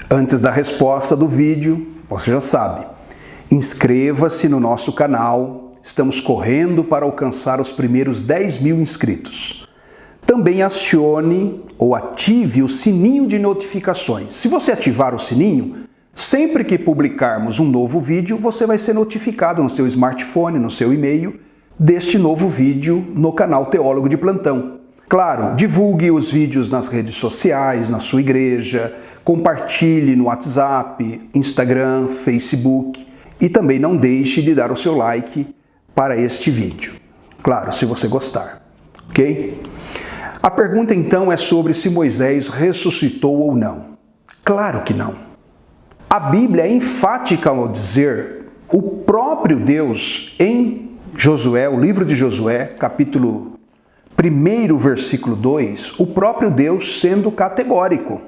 Antes da resposta do vídeo, você já sabe, inscreva-se no nosso canal, estamos correndo para alcançar os primeiros 10.000 inscritos. Também acione ou ative o sininho de notificações. Se você ativar o sininho, sempre que publicarmos um novo vídeo, você vai ser notificado no seu smartphone, no seu e-mail, deste novo vídeo no canal Teólogo de Plantão. Claro, divulgue os vídeos nas redes sociais, na sua igreja, compartilhe no WhatsApp, Instagram, Facebook e também não deixe de dar o seu like para este vídeo. Claro, se você gostar, ok? A pergunta então é sobre se Moisés ressuscitou ou não. Claro que não. A Bíblia é enfática ao dizer o próprio Deus em Josué, o livro de Josué, capítulo 1, versículo 2, o próprio Deus sendo categórico.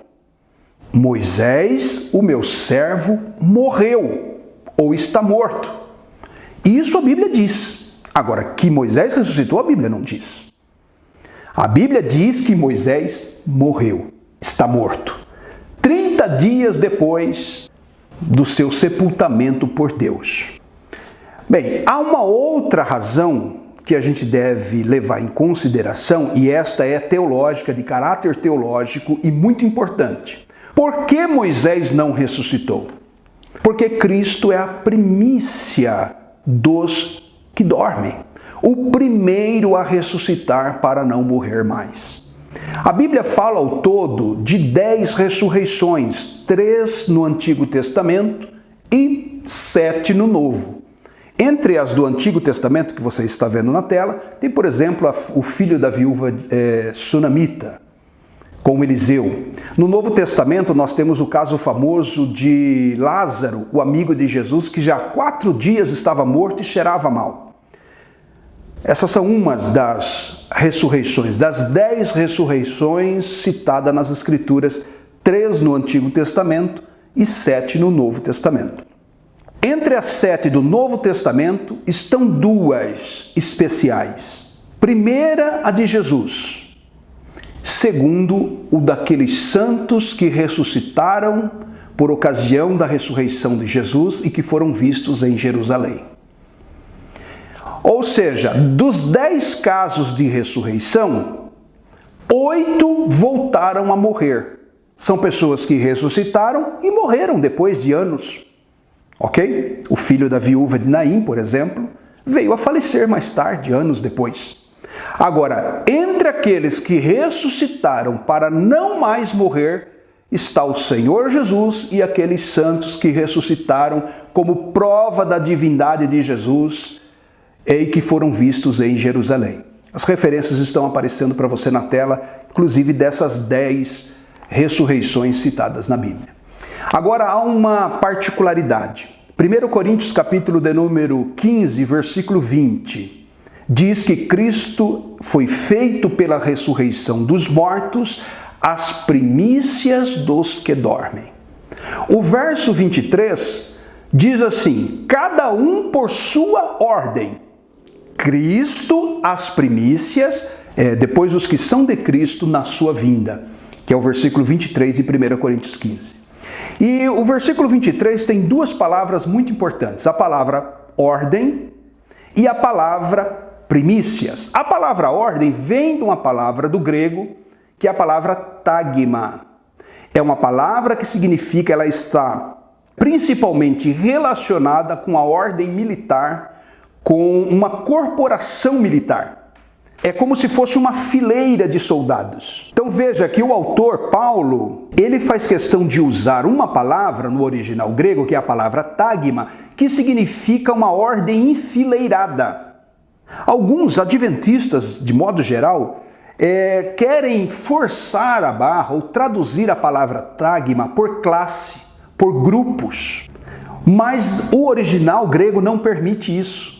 Moisés, o meu servo, morreu ou está morto. Isso a Bíblia diz. Agora, que Moisés ressuscitou, a Bíblia não diz. A Bíblia diz que Moisés morreu, está morto. 30 dias depois do seu sepultamento por Deus. Bem, há uma outra razão que a gente deve levar em consideração, e esta é teológica, de caráter teológico e muito importante. Por que Moisés não ressuscitou? Porque Cristo é a primícia dos que dormem, o primeiro a ressuscitar para não morrer mais. A Bíblia fala ao todo de 10 ressurreições, 3 no Antigo Testamento e 7 no Novo. Entre as do Antigo Testamento, que você está vendo na tela, tem, por exemplo, o filho da viúva sunamita, com Eliseu. No Novo Testamento, nós temos o caso famoso de Lázaro, o amigo de Jesus, que já há 4 dias estava morto e cheirava mal. Essas são umas das ressurreições, das 10 ressurreições citadas nas Escrituras, 3 no Antigo Testamento e 7 no Novo Testamento. Entre as 7 do Novo Testamento estão 2 especiais. Primeira, a de Jesus. Segundo, o daqueles santos que ressuscitaram por ocasião da ressurreição de Jesus e que foram vistos em Jerusalém. Ou seja, dos 10 casos de ressurreição, 8 voltaram a morrer. São pessoas que ressuscitaram e morreram depois de anos. Ok? O filho da viúva de Naim, por exemplo, veio a falecer mais tarde, anos depois. Agora, entre aqueles que ressuscitaram para não mais morrer, está o Senhor Jesus e aqueles santos que ressuscitaram como prova da divindade de Jesus e que foram vistos em Jerusalém. As referências estão aparecendo para você na tela, inclusive dessas 10 ressurreições citadas na Bíblia. Agora há uma particularidade. 1 Coríntios capítulo de número 15, versículo 20, diz que Cristo foi feito pela ressurreição dos mortos as primícias dos que dormem. O verso 23 diz assim, cada um por sua ordem. Cristo as primícias, depois os que são de Cristo na sua vinda, que é o versículo 23 de 1 Coríntios 15. E o versículo 23 tem 2 palavras muito importantes, a palavra ordem e a palavra primícias. A palavra ordem vem de uma palavra do grego, que é a palavra tagma. É uma palavra que significa, ela está principalmente relacionada com a ordem militar, com uma corporação militar. É como se fosse uma fileira de soldados. Então veja que o autor, Paulo, ele faz questão de usar uma palavra no original grego, que é a palavra tagma, que significa uma ordem enfileirada. Alguns adventistas, de modo geral, querem forçar a barra ou traduzir a palavra tagma por classe, por grupos. Mas o original grego não permite isso.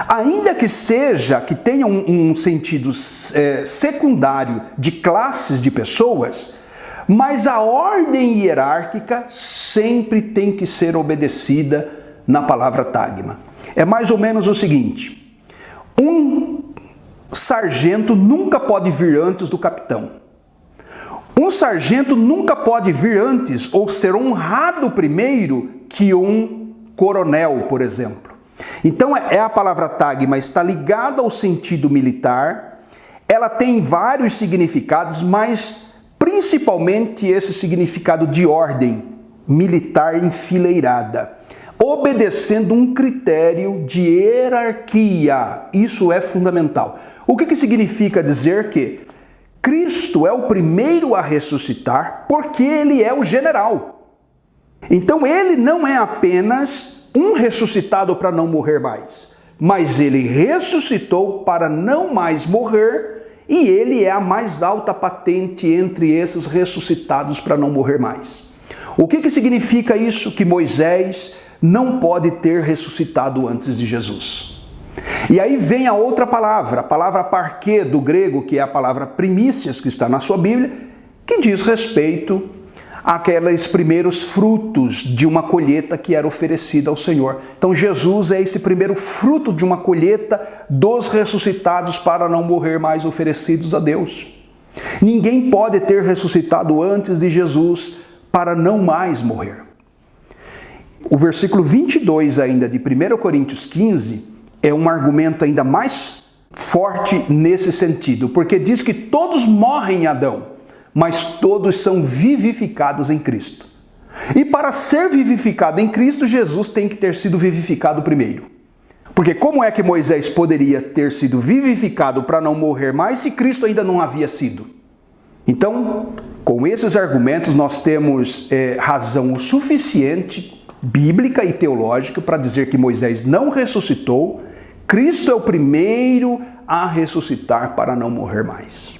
Ainda que tenha um sentido secundário de classes de pessoas, mas a ordem hierárquica sempre tem que ser obedecida na palavra tagma. É mais ou menos o seguinte, um sargento nunca pode vir antes do capitão. Um sargento nunca pode vir antes ou ser honrado primeiro que um coronel, por exemplo. Então é a palavra tagma, está ligada ao sentido militar. Ela tem vários significados, mas principalmente esse significado de ordem militar enfileirada, obedecendo um critério de hierarquia. Isso é fundamental. O que significa dizer que Cristo é o primeiro a ressuscitar porque ele é o general. Então ele não é apenas um ressuscitado para não morrer mais, mas ele ressuscitou para não mais morrer e ele é a mais alta patente entre esses ressuscitados para não morrer mais. O que significa isso? Que Moisés não pode ter ressuscitado antes de Jesus. E aí vem a outra palavra, a palavra parquê do grego, que é a palavra primícias, que está na sua Bíblia, que diz respeito àqueles primeiros frutos de uma colheita que era oferecida ao Senhor. Então Jesus é esse primeiro fruto de uma colheita dos ressuscitados para não morrer mais, oferecidos a Deus. Ninguém pode ter ressuscitado antes de Jesus para não mais morrer. O versículo 22 ainda de 1 Coríntios 15 é um argumento ainda mais forte nesse sentido, porque diz que todos morrem em Adão, mas todos são vivificados em Cristo. E para ser vivificado em Cristo, Jesus tem que ter sido vivificado primeiro. Porque como é que Moisés poderia ter sido vivificado para não morrer mais se Cristo ainda não havia sido? Então, com esses argumentos, nós temos razão o suficiente, bíblica e teológica, para dizer que Moisés não ressuscitou. Cristo é o primeiro a ressuscitar para não morrer mais.